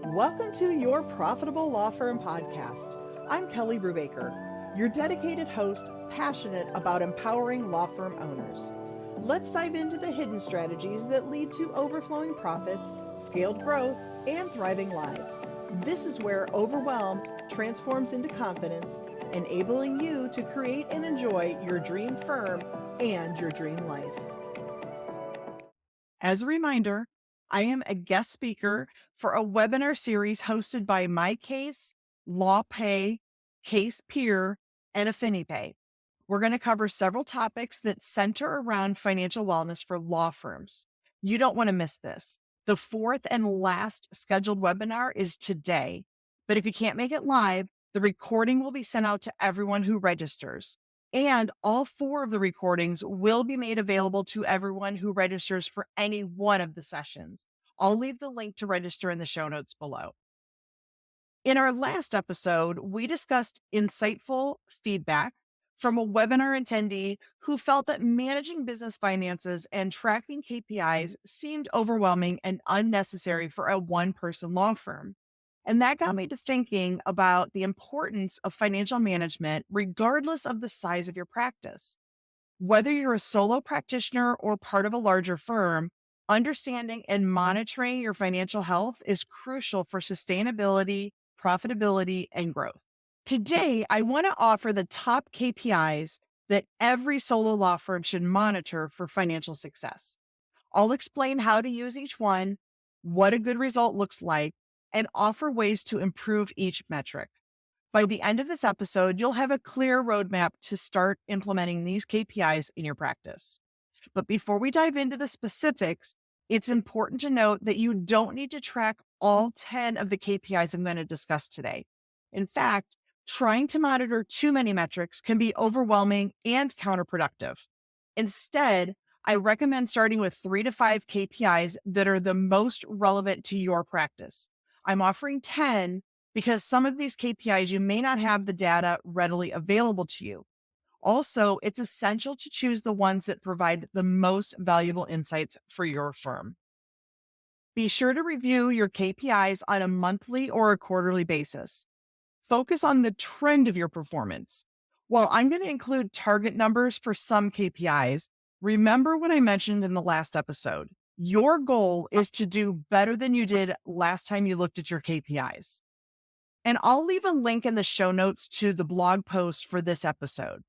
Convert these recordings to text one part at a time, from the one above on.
Welcome to your Profitable Law Firm podcast. I'm Kelly Brubaker, your dedicated host, passionate about empowering law firm owners. Let's dive into the hidden strategies that lead to overflowing profits, scaled growth, and thriving lives. This is where overwhelm transforms into confidence, enabling you to create and enjoy your dream firm and your dream life. As a reminder, I am a guest speaker for a webinar series hosted by MyCase, LawPay, CasePeer, and AffiniPay. We're going to cover several topics that center around financial wellness for law firms. You don't want to miss this. The fourth and last scheduled webinar is today, but if you can't make it live, the recording will be sent out to everyone who registers. And all four of the recordings will be made available to everyone who registers for any one of the sessions. I'll leave the link to register in the show notes below. In our last episode, we discussed insightful feedback from a webinar attendee who felt that managing business finances and tracking KPIs seemed overwhelming and unnecessary for a one-person law firm. And that got me to thinking about the importance of financial management, regardless of the size of your practice. Whether you're a solo practitioner or part of a larger firm, understanding and monitoring your financial health is crucial for sustainability, profitability, and growth. Today, I want to offer the top KPIs that every solo law firm should monitor for financial success. I'll explain how to use each one, what a good result looks like, and offer ways to improve each metric. By the end of this episode, you'll have a clear roadmap to start implementing these KPIs in your practice. But before we dive into the specifics, it's important to note that you don't need to track all 10 of the KPIs I'm going to discuss today. In fact, trying to monitor too many metrics can be overwhelming and counterproductive. Instead, I recommend starting with 3 to 5 KPIs that are the most relevant to your practice. I'm offering 10 because some of these KPIs you may not have the data readily available to you. Also, it's essential to choose the ones that provide the most valuable insights for your firm. Be sure to review your KPIs on a monthly or a quarterly basis. Focus on the trend of your performance. While I'm going to include target numbers for some KPIs, remember what I mentioned in the last episode. Your goal is to do better than you did last time you looked at your KPIs. And I'll leave a link in the show notes to the blog post for this episode.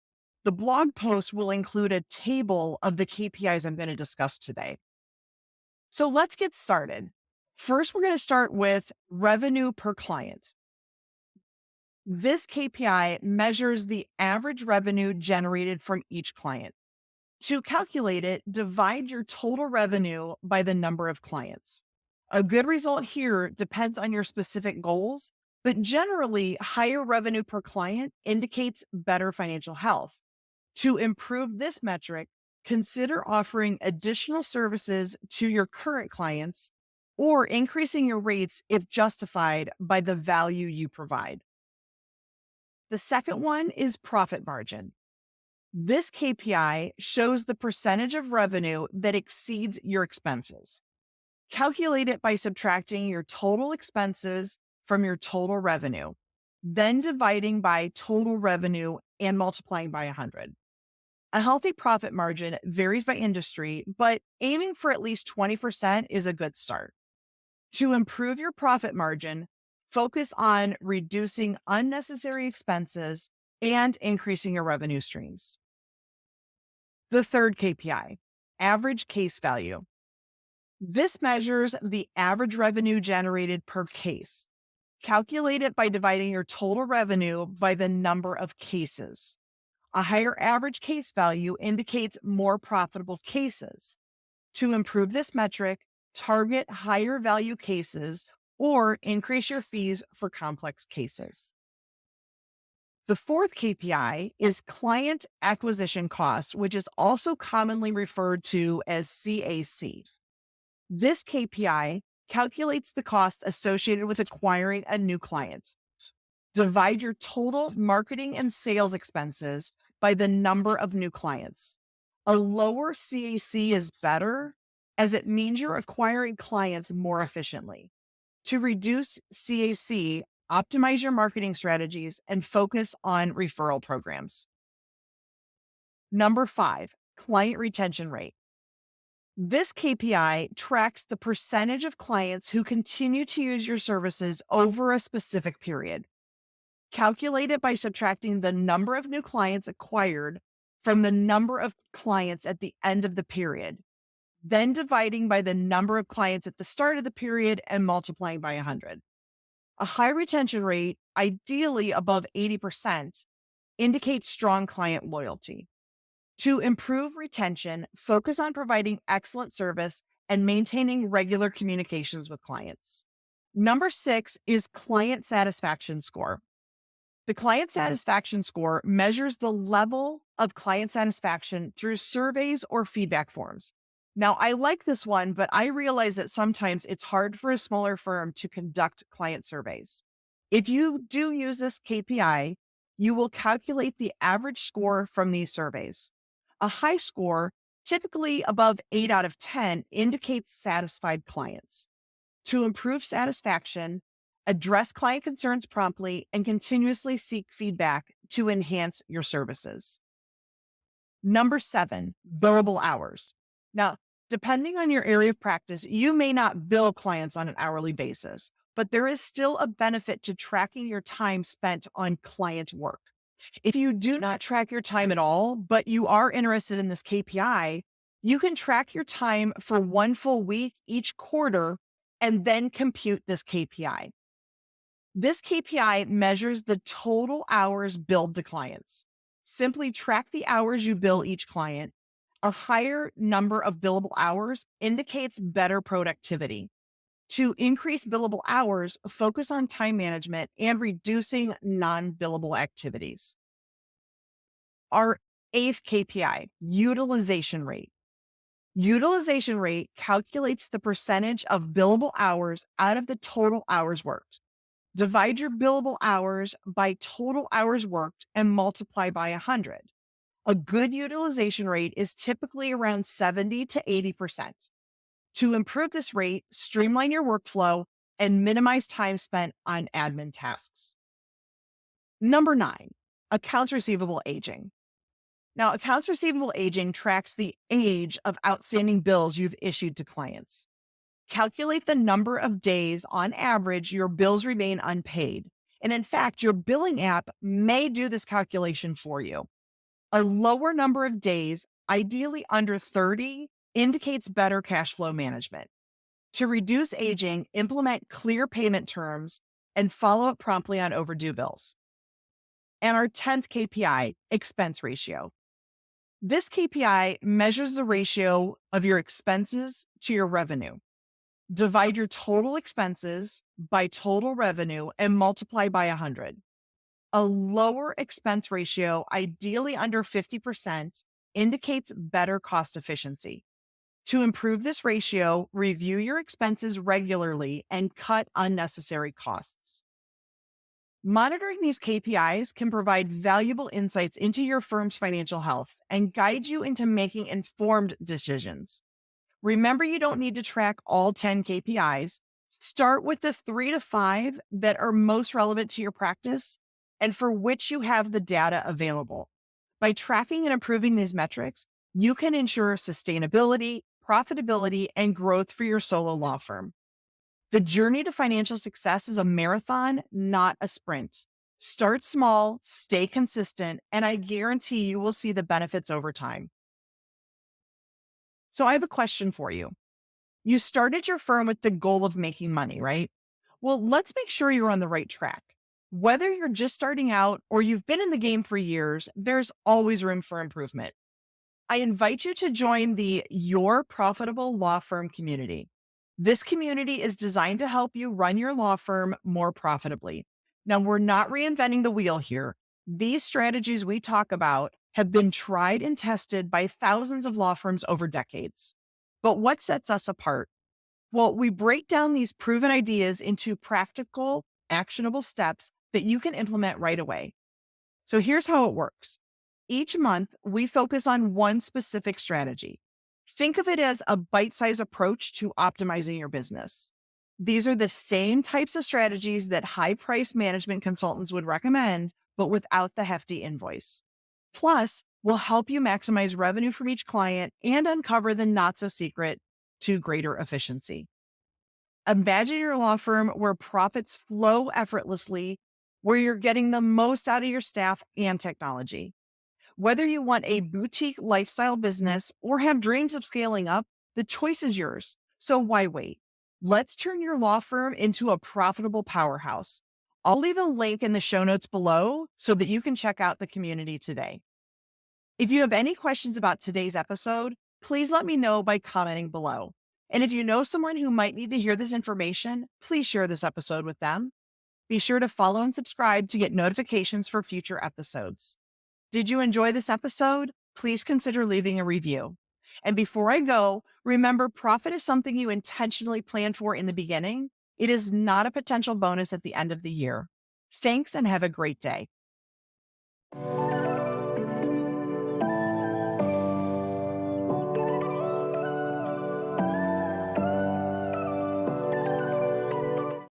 The blog post will include a table of the KPIs I'm going to discuss today. So let's get started. First, we're going to start with revenue per client. This KPI measures the average revenue generated from each client. To calculate it, divide your total revenue by the number of clients. A good result here depends on your specific goals, but generally, higher revenue per client indicates better financial health. To improve this metric, consider offering additional services to your current clients or increasing your rates if justified by the value you provide. The second one is profit margin. This KPI shows the percentage of revenue that exceeds your expenses. Calculate it by subtracting your total expenses from your total revenue, then dividing by total revenue and multiplying by 100. A healthy profit margin varies by industry, but aiming for at least 20% is a good start. To improve your profit margin, focus on reducing unnecessary expenses and increasing your revenue streams. The third KPI, average case value. This measures the average revenue generated per case. Calculate it by dividing your total revenue by the number of cases. A higher average case value indicates more profitable cases. To improve this metric, target higher value cases or increase your fees for complex cases. The fourth KPI is client acquisition cost, which is also commonly referred to as CAC. This KPI calculates the cost associated with acquiring a new client. Divide your total marketing and sales expenses by the number of new clients. A lower CAC is better as it means you're acquiring clients more efficiently. To reduce CAC, optimize your marketing strategies and focus on referral programs. Number 5, client retention rate. This KPI tracks the percentage of clients who continue to use your services over a specific period. Calculate it by subtracting the number of new clients acquired from the number of clients at the end of the period, then dividing by the number of clients at the start of the period and multiplying by 100. A high retention rate, ideally above 80%, indicates strong client loyalty. To improve retention, focus on providing excellent service and maintaining regular communications with clients. Number 6 is client satisfaction score. The client satisfaction score measures the level of client satisfaction through surveys or feedback forms. Now, I like this one, but I realize that sometimes it's hard for a smaller firm to conduct client surveys. If you do use this KPI, you will calculate the average score from these surveys. A high score, typically above 8 out of 10, indicates satisfied clients. To improve satisfaction, address client concerns promptly and continuously seek feedback to enhance your services. Number 7, billable hours. Now, depending on your area of practice, you may not bill clients on an hourly basis, but there is still a benefit to tracking your time spent on client work. If you do not track your time at all, but you are interested in this KPI, you can track your time for one full week each quarter and then compute this KPI. This KPI measures the total hours billed to clients. Simply track the hours you bill each client. A higher number of billable hours indicates better productivity. To increase billable hours, focus on time management and reducing non-billable activities. Our 8th KPI, utilization rate. Utilization rate calculates the percentage of billable hours out of the total hours worked. Divide your billable hours by total hours worked and multiply by 100. A good utilization rate is typically around 70 to 80%. To improve this rate, streamline your workflow and minimize time spent on admin tasks. Number 9, accounts receivable aging. Now, accounts receivable aging tracks the age of outstanding bills you've issued to clients. Calculate the number of days on average your bills remain unpaid. And in fact, your billing app may do this calculation for you. A lower number of days, ideally under 30, indicates better cash flow management. To reduce aging, implement clear payment terms and follow up promptly on overdue bills. And our 10th KPI, expense ratio. This KPI measures the ratio of your expenses to your revenue. Divide your total expenses by total revenue and multiply by 100. A lower expense ratio, ideally under 50%, indicates better cost efficiency. To improve this ratio, review your expenses regularly and cut unnecessary costs. Monitoring these KPIs can provide valuable insights into your firm's financial health and guide you into making informed decisions. Remember, you don't need to track all 10 KPIs. Start with the 3 to 5 that are most relevant to your practice and for which you have the data available. By tracking and improving these metrics, you can ensure sustainability, profitability, and growth for your solo law firm. The journey to financial success is a marathon, not a sprint. Start small, stay consistent, and I guarantee you will see the benefits over time. So I have a question for you. You started your firm with the goal of making money, right? Well, let's make sure you're on the right track. Whether you're just starting out or you've been in the game for years, there's always room for improvement. I invite you to join the Your Profitable Law Firm community. This community is designed to help you run your law firm more profitably. Now, we're not reinventing the wheel here. These strategies we talk about have been tried and tested by thousands of law firms over decades. But what sets us apart? Well, we break down these proven ideas into practical, actionable steps that you can implement right away. So here's how it works. Each month, we focus on one specific strategy. Think of it as a bite-sized approach to optimizing your business. These are the same types of strategies that high price management consultants would recommend, but without the hefty invoice. Plus, we'll help you maximize revenue from each client and uncover the not so secret to greater efficiency. Imagine your law firm where profits flow effortlessly, where you're getting the most out of your staff and technology. Whether you want a boutique lifestyle business or have dreams of scaling up, the choice is yours. So why wait? Let's turn your law firm into a profitable powerhouse. I'll leave a link in the show notes below so that you can check out the community today. If you have any questions about today's episode, please let me know by commenting below. And if you know someone who might need to hear this information, please share this episode with them. Be sure to follow and subscribe to get notifications for future episodes. Did you enjoy this episode? Please consider leaving a review. And before I go, remember profit is something you intentionally plan for in the beginning. It is not a potential bonus at the end of the year. Thanks and have a great day.